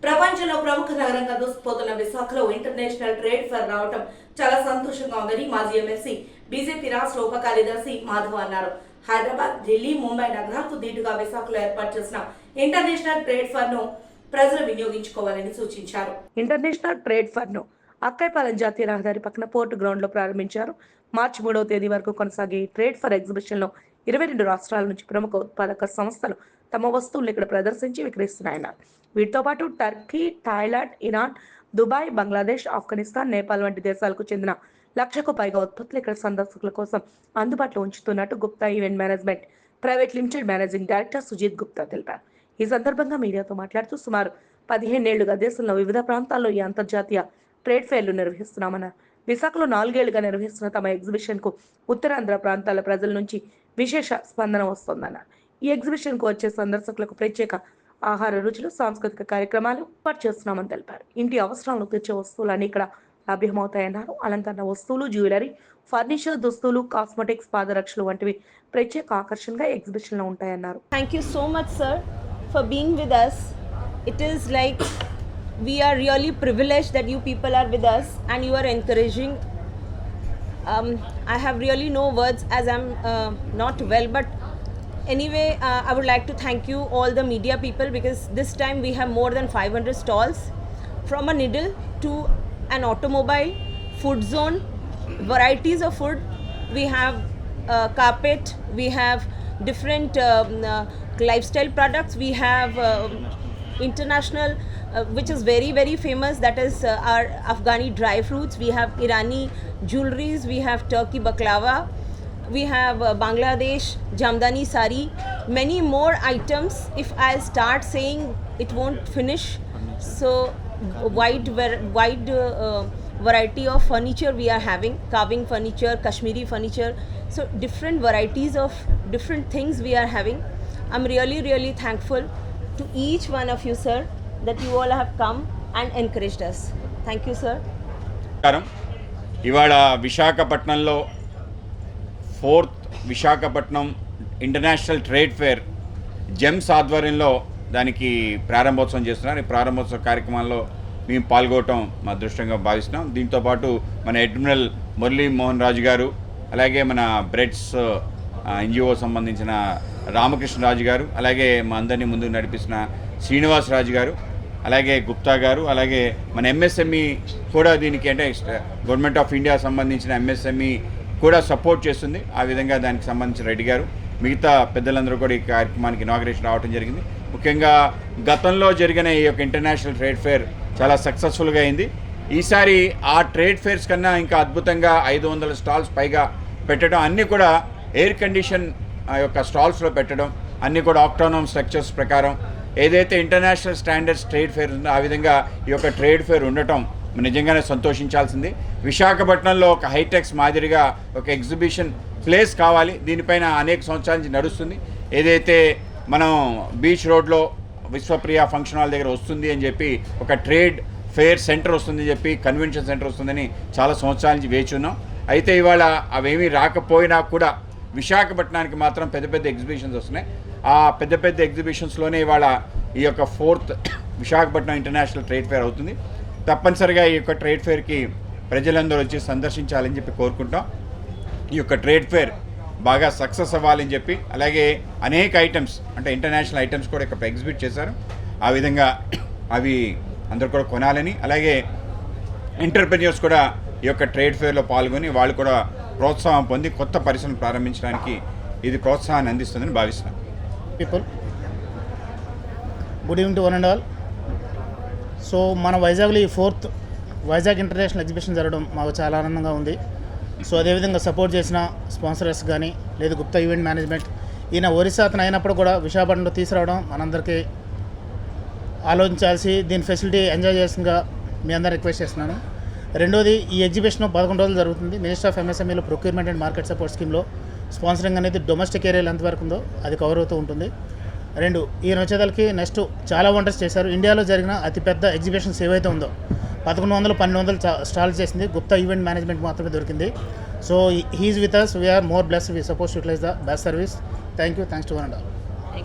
ప్రపంచంలో ప్రముఖ నగరంగా దూసుకుపోతున్న విశాఖలో ఇంటర్నేషనల్ ట్రేడ్ ఫెయిర్ రావడం చాలా సంతోషంగా ఉందని మాజీ ఎమ్మెల్సీ బీజేపీ రాష్ట్ర ఉప కార్యదర్శి మాధవ్ అన్నారు. హైదరాబాద్, ఢిల్లీ, ముంబై నగరాలకు దీటుగా విశాఖలో ఏర్పాటు చేసిన ఇంటర్నేషనల్ ట్రేడ్ ఫెయిర్ ను ప్రజలు వినియోగించుకోవాలని సూచించారు. ఇంటర్నేషనల్ ట్రేడ్ ఫెయిర్ ను అక్కైపాలెం జాతీయ రహదారి పక్కన పోర్టు గ్రౌండ్ లో ప్రారంభించారు. మార్చి 3వ తేదీ వరకు కొనసాగే ఈ ట్రేడ్ ఫెయిర్ ఎగ్జిబిషన్ లో 22 రాష్ట్రాల నుంచి ప్రముఖ ఉత్పాదక సంస్థలు తమ వస్తువులను ఇక్కడ ప్రదర్శించి విక్రయిస్తున్నాయన్నారు. వీటితో పాటు Turkey, Thailand, Iran, Dubai, Bangladesh, Afghanistan, Nepal వంటి దేశాలకు చెందిన 1,00,000కు పైగా ఉత్పత్తులు ఇక్కడ సందర్శకుల కోసం అందుబాటులో ఉంచుతున్నట్టు Gupta event management private limited managing director Sujit Gupta తెలిపారు. ఈ సందర్భంగా మీడియాతో మాట్లాడుతూ సుమారు 15 ఏళ్లుగా దేశంలో వివిధ ప్రాంతాల్లో ఈ అంతర్జాతీయ ట్రేడ్ ఫెయిర్లు నిర్వహిస్తున్నామన్నారు. విశాఖలో 4 ఏళ్లుగా నిర్వహిస్తున్న తమ ఎగ్జిబిషన్ కు ఉత్తరాంధ్ర ప్రాంతాల ప్రజల నుంచి విశేష స్పందన వస్తోందన్నారు. ఈ ఎగ్జిబిషన్ కు వచ్చే సందర్శకులకు ప్రత్యేక ఆహార రుచులు, సాంస్కృతిక కార్యక్రమాలు ఏర్పాటు చేస్తున్నామని తెలిపారు. ఇంటి అవసరాలను తీర్చే వస్తువులన్నీ ఇక్కడ లభ్యమవుతాయన్నారు. అలంకరణ వస్తువులు, జ్యువెలరీ, ఫర్నిచర్, దుస్తులు, కాస్మెటిక్స్, పాదరక్షలు వంటివి ప్రత్యేక ఆకర్షణగా ఎగ్జిబిషన్ లో ఉంటాయన్నారు. Thank you so much, sir, for being with us. It is like we are really privileged that you people are with us and you are encouraging. I have really no words as I'm not well, but anyway, I would like to thank you all the media people, because this time we have more than 500 stalls, from a needle to an automobile, food zone, varieties of food. We have carpet, we have different lifestyle products, we have international which is very very famous, that is our Afghani dry fruits, we have Irani jewelries, we have Turkey baklava, we have Bangladesh Jamdani sari, many more items. If I'll start saying, it won't finish. So wide variety of furniture we are having, carving furniture, Kashmiri furniture, so different varieties of different things we are having. I'm really thankful to each one of you, sir, that you all have come and encouraged us. Thank you, sir. ఇవాళ విశాఖపట్నంలో 4th Visakhapatnam international trade fair gems ఆధ్వర్యంలో దానికి ప్రారంభోత్సవం చేస్తున్నారు. ఈ ప్రారంభోత్సవ కార్యక్రమాల్లో మేము పాల్గొనడం మా అదృష్టంగా భావిస్తున్నాం. దీంతోపాటు మన అడ్మిరల్ మురళీ మోహన్ రాజు గారు, అలాగే మన బ్రెడ్స్ ఎన్జిఓ సంబంధించిన రామకృష్ణరాజు గారు, అలాగే మా అందరినీ ముందుకు నడిపిస్తున్న శ్రీనివాస్ రాజు గారు, అలాగే గుప్తా గారు, అలాగే మన ఎంఎస్ఎంఈ కూడా దీనికి, అంటే గవర్నమెంట్ ఆఫ్ ఇండియా సంబంధించిన ఎంఎస్ఎంఈ కూడా సపోర్ట్ చేస్తుంది. ఆ విధంగా దానికి సంబంధించిన రెడ్డి గారు, మిగతా పెద్దలందరూ కూడా ఈ కార్యక్రమానికి ఇనాగరేషన్ రావడం జరిగింది. ముఖ్యంగా గతంలో జరిగిన ఈ యొక్క ఇంటర్నేషనల్ ట్రేడ్ ఫెయిర్ చాలా సక్సెస్ఫుల్గా అయింది. ఈసారి ఆ ట్రేడ్ ఫెయిర్స్ కన్నా ఇంకా అద్భుతంగా 500 స్టాల్స్ పైగా పెట్టడం, అన్నీ కూడా ఎయిర్ కండిషన్ యొక్క స్టాల్స్లో పెట్టడం, అన్నీ కూడా ఆక్టానోమ్ స్ట్రక్చర్స్ ప్రకారం ఏదైతే ఇంటర్నేషనల్ స్టాండర్డ్స్ ట్రేడ్ ఫెయిర్ ఉందో ఆ విధంగా ఈ యొక్క ట్రేడ్ ఫెయిర్ ఉండటం నిజంగానే సంతోషించాల్సింది. విశాఖపట్నంలో ఒక హైటెక్స్ మాదిరిగా ఒక ఎగ్జిబిషన్ ప్లేస్ కావాలి. దీనిపైన అనేక సంవత్సరాల నుంచి నడుస్తుంది. ఏదైతే మనం బీచ్ రోడ్లో విశ్వప్రియ ఫంక్షన్ హాల్ దగ్గర వస్తుంది అని చెప్పి, ఒక ట్రేడ్ ఫెయిర్ సెంటర్ వస్తుందని చెప్పి, కన్వెన్షన్ సెంటర్ వస్తుందని చాలా సంవత్సరాల నుంచి వేచి ఉన్నాం. అయితే ఇవాళ అవేమీ రాకపోయినా కూడా విశాఖపట్నానికి మాత్రం పెద్ద పెద్ద ఎగ్జిబిషన్స్ వస్తున్నాయి. ఆ పెద్ద పెద్ద ఎగ్జిబిషన్స్లోనే ఇవాళ ఈ యొక్క 4th Visakhapatnam international trade fair అవుతుంది. తప్పనిసరిగా ఈ యొక్క ట్రేడ్ ఫెయిర్కి ప్రజలందరూ వచ్చి సందర్శించాలని చెప్పి కోరుకుంటాం. ఈ యొక్క ట్రేడ్ ఫెయిర్ బాగా సక్సెస్ అవ్వాలని చెప్పి, అలాగే అనేక ఐటమ్స్, అంటే ఇంటర్నేషనల్ ఐటమ్స్ కూడా ఇక్కడ ఎగ్జిబిట్ చేశారు. ఆ విధంగా అవి అందరూ కూడా కొనాలని, అలాగే ఎంటర్ప్రెన్యూర్స్ కూడా ఈ యొక్క ట్రేడ్ ఫెయిర్లో పాల్గొని వాళ్ళు కూడా ప్రోత్సాహం పొంది కొత్త పరిశ్రమలు ప్రారంభించడానికి ఇది ప్రోత్సాహాన్ని అందిస్తుందని భావిస్తున్నాను. People, good evening to one and all. So మన వైజాగ్లో ఈ 4th వైజాగ్ ఇంటర్నేషనల్ ఎగ్జిబిషన్ జరగడం మాకు చాలా ఆనందంగా ఉంది. సో అదేవిధంగా సపోర్ట్ చేసిన స్పాన్సరర్స్ కానీ, లేదు గుప్తా ఈవెంట్ మేనేజ్మెంట్, ఈయన ఒరిస్సా అతను అయినప్పుడు కూడా విశాఖపట్నంలో తీసుకురావడం మనందరికీ ఆలోచించాల్సి, దీని ఫెసిలిటీ ఎంజాయ్ చేసిందిగా మీ అందరూ రిక్వెస్ట్ చేస్తున్నాను. రెండోది, ఈ ఎగ్జిబిషన్ 11 రోజులు జరుగుతుంది. మినిస్టర్ ఆఫ్ ఎంఎస్ఎంఈలో ప్రొక్యూర్మెంట్ అండ్ మార్కెట్ సపోర్ట్ స్కీమ్లో స్పాన్సరింగ్ అనేది డొమెస్టిక్ ఏరియాలో ఎంతవరకు ఉందో అది కవర్ అవుతూ ఉంటుంది. 2, ఈయన వచ్చేదానికి నెక్స్ట్ చాలా వండర్స్ చేశారు. ఇండియాలో జరిగిన అతిపెద్ద ఎగ్జిబిషన్స్ ఏవైతే ఉందో 1100-1200 స్టాల్స్ చేసింది గుప్తా ఈవెంట్ మేనేజ్మెంట్ మాత్రమే దొరికింది. So he is with us, we are more blessed, we suppose to utilise the best service. Thank you, thanks to one and all.